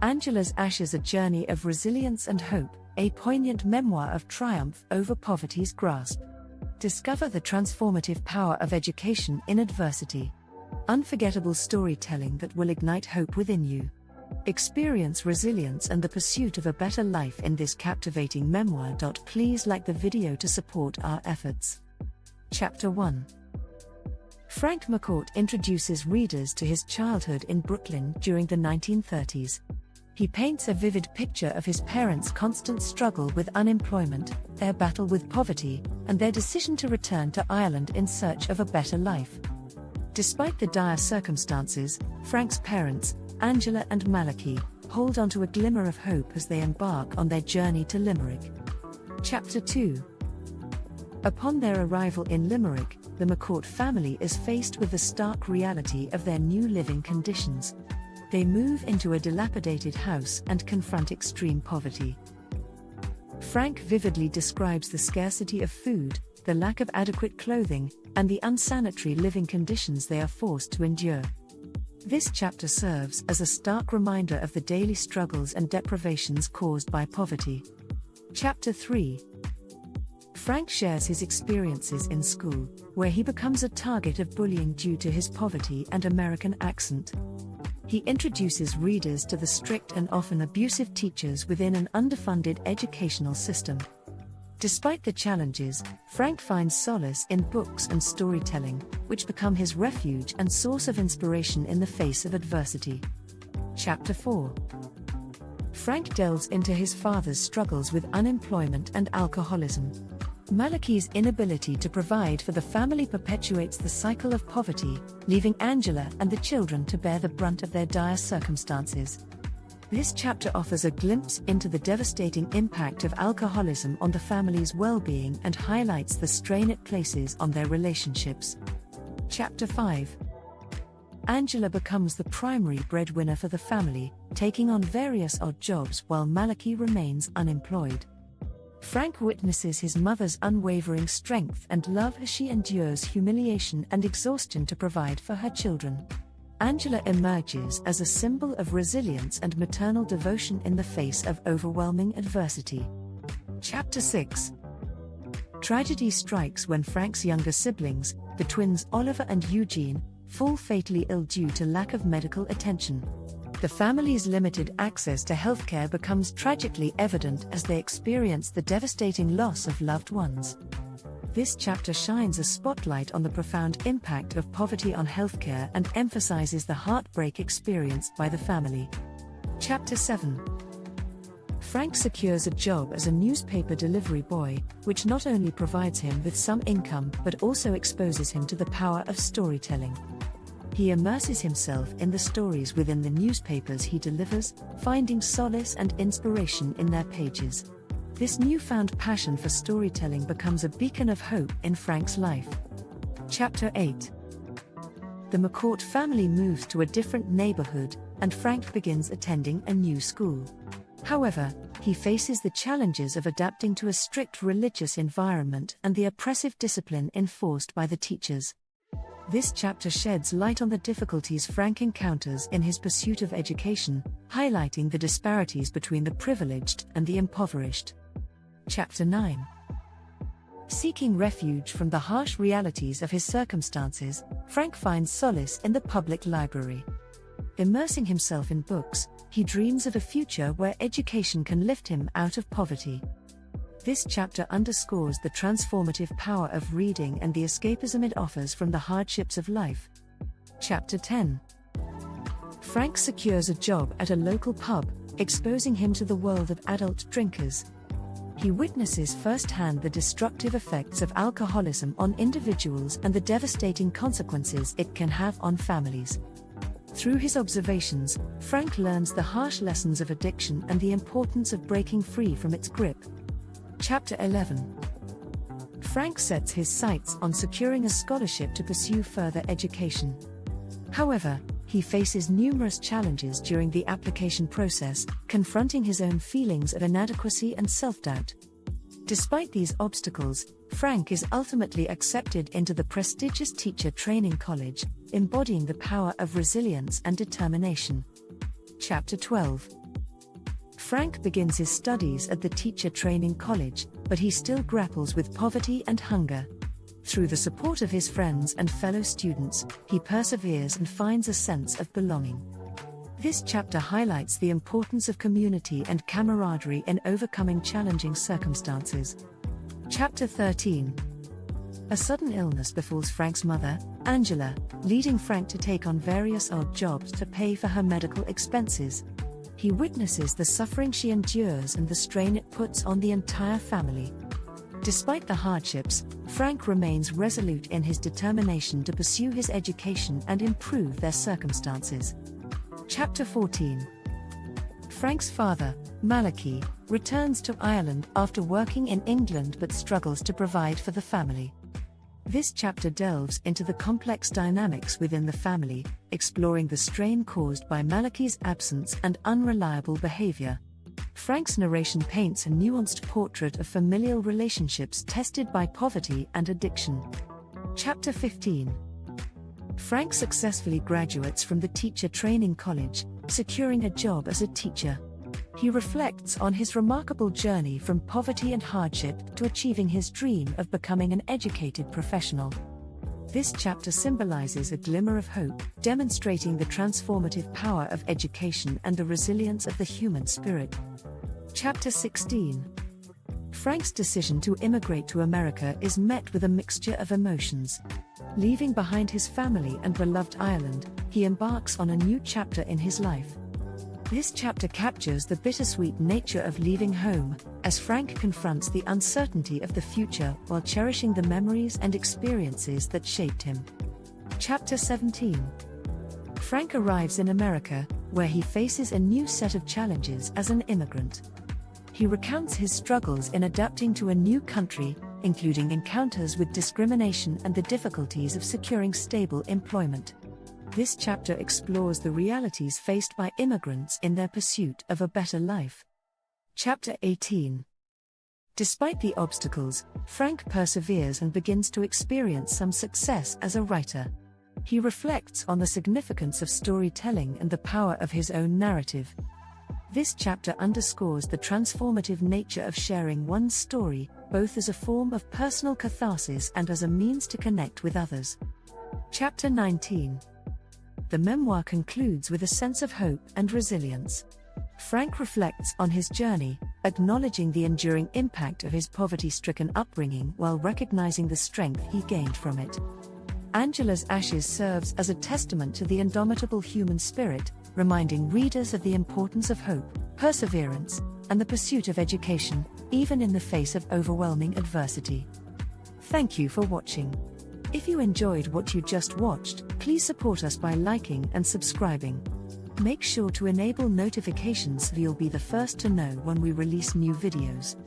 Angela's Ashes: A Journey of Resilience and Hope, a poignant memoir of triumph over poverty's grasp. Discover the transformative power of education in adversity. Unforgettable storytelling that will ignite hope within you. Experience resilience and the pursuit of a better life in this captivating memoir. Please like the video to support our efforts. Chapter 1. Frank McCourt introduces readers to his childhood in Brooklyn during the 1930s. He paints a vivid picture of his parents' constant struggle with unemployment, their battle with poverty, and their decision to return to Ireland in search of a better life. Despite the dire circumstances, Frank's parents, Angela and Malachi, hold on to a glimmer of hope as they embark on their journey to Limerick. Chapter 2. Upon their arrival in Limerick, the McCourt family is faced with the stark reality of their new living conditions. They move into a dilapidated house and confront extreme poverty. Frank vividly describes the scarcity of food, the lack of adequate clothing, and the unsanitary living conditions they are forced to endure. This chapter serves as a stark reminder of the daily struggles and deprivations caused by poverty. Chapter 3. Frank shares his experiences in school, where he becomes a target of bullying due to his poverty and American accent. He introduces readers to the strict and often abusive teachers within an underfunded educational system. Despite the challenges, Frank finds solace in books and storytelling, which become his refuge and source of inspiration in the face of adversity. Chapter 4. Frank delves into his father's struggles with unemployment and alcoholism. Malachi's inability to provide for the family perpetuates the cycle of poverty, leaving Angela and the children to bear the brunt of their dire circumstances. This chapter offers a glimpse into the devastating impact of alcoholism on the family's well-being and highlights the strain it places on their relationships. Chapter 5. Angela becomes the primary breadwinner for the family, taking on various odd jobs while Malachi remains unemployed. Frank witnesses his mother's unwavering strength and love as she endures humiliation and exhaustion to provide for her children. Angela emerges as a symbol of resilience and maternal devotion in the face of overwhelming adversity. Chapter 6. Tragedy strikes when Frank's younger siblings, the twins Oliver and Eugene, fall fatally ill due to lack of medical attention. The family's limited access to healthcare becomes tragically evident as they experience the devastating loss of loved ones. This chapter shines a spotlight on the profound impact of poverty on healthcare and emphasizes the heartbreak experienced by the family. Chapter 7. Frank secures a job as a newspaper delivery boy, which not only provides him with some income but also exposes him to the power of storytelling. He immerses himself in the stories within the newspapers he delivers, finding solace and inspiration in their pages. This newfound passion for storytelling becomes a beacon of hope in Frank's life. Chapter 8. The McCourt family moves to a different neighborhood, and Frank begins attending a new school. However, he faces the challenges of adapting to a strict religious environment and the oppressive discipline enforced by the teachers. This chapter sheds light on the difficulties Frank encounters in his pursuit of education, highlighting the disparities between the privileged and the impoverished. Chapter 9. Seeking refuge from the harsh realities of his circumstances, Frank finds solace in the public library. Immersing himself in books, he dreams of a future where education can lift him out of poverty. This chapter underscores the transformative power of reading and the escapism it offers from the hardships of life. Chapter 10. Frank secures a job at a local pub, exposing him to the world of adult drinkers. He witnesses firsthand the destructive effects of alcoholism on individuals and the devastating consequences it can have on families. Through his observations, Frank learns the harsh lessons of addiction and the importance of breaking free from its grip. Chapter 11. Frank sets his sights on securing a scholarship to pursue further education. However, he faces numerous challenges during the application process, confronting his own feelings of inadequacy and self-doubt. Despite these obstacles, Frank is ultimately accepted into the prestigious teacher training college, embodying the power of resilience and determination. Chapter 12. Frank begins his studies at the teacher training college, but he still grapples with poverty and hunger. Through the support of his friends and fellow students, he perseveres and finds a sense of belonging. This chapter highlights the importance of community and camaraderie in overcoming challenging circumstances. Chapter 13. A sudden illness befalls Frank's mother, Angela, leading Frank to take on various odd jobs to pay for her medical expenses. He witnesses the suffering she endures and the strain it puts on the entire family. Despite the hardships, Frank remains resolute in his determination to pursue his education and improve their circumstances. Chapter 14. Frank's father, Malachi, returns to Ireland after working in England but struggles to provide for the family. This chapter delves into the complex dynamics within the family, exploring the strain caused by Malachi's absence and unreliable behavior. Frank's narration paints a nuanced portrait of familial relationships tested by poverty and addiction. Chapter 15. Frank successfully graduates from the teacher training college, securing a job as a teacher. He reflects on his remarkable journey from poverty and hardship to achieving his dream of becoming an educated professional. This chapter symbolizes a glimmer of hope, demonstrating the transformative power of education and the resilience of the human spirit. Chapter 16. Frank's decision to immigrate to America is met with a mixture of emotions. Leaving behind his family and beloved Ireland, he embarks on a new chapter in his life. This chapter captures the bittersweet nature of leaving home, as Frank confronts the uncertainty of the future while cherishing the memories and experiences that shaped him. Chapter 17. Frank arrives in America, where he faces a new set of challenges as an immigrant. He recounts his struggles in adapting to a new country, including encounters with discrimination and the difficulties of securing stable employment. This chapter explores the realities faced by immigrants in their pursuit of a better life. Chapter 18. Despite the obstacles, Frank perseveres and begins to experience some success as a writer. He reflects on the significance of storytelling and the power of his own narrative. This chapter underscores the transformative nature of sharing one's story, both as a form of personal catharsis and as a means to connect with others. Chapter 19. The memoir concludes with a sense of hope and resilience. Frank reflects on his journey, acknowledging the enduring impact of his poverty-stricken upbringing while recognizing the strength he gained from it. Angela's ashes serves as a testament to the indomitable human spirit, reminding readers of the importance of hope, perseverance, and the pursuit of education, even in the face of overwhelming adversity. Thank you for watching. If you enjoyed what you just watched, please support us by liking and subscribing. Make sure to enable notifications so you'll be the first to know when we release new videos.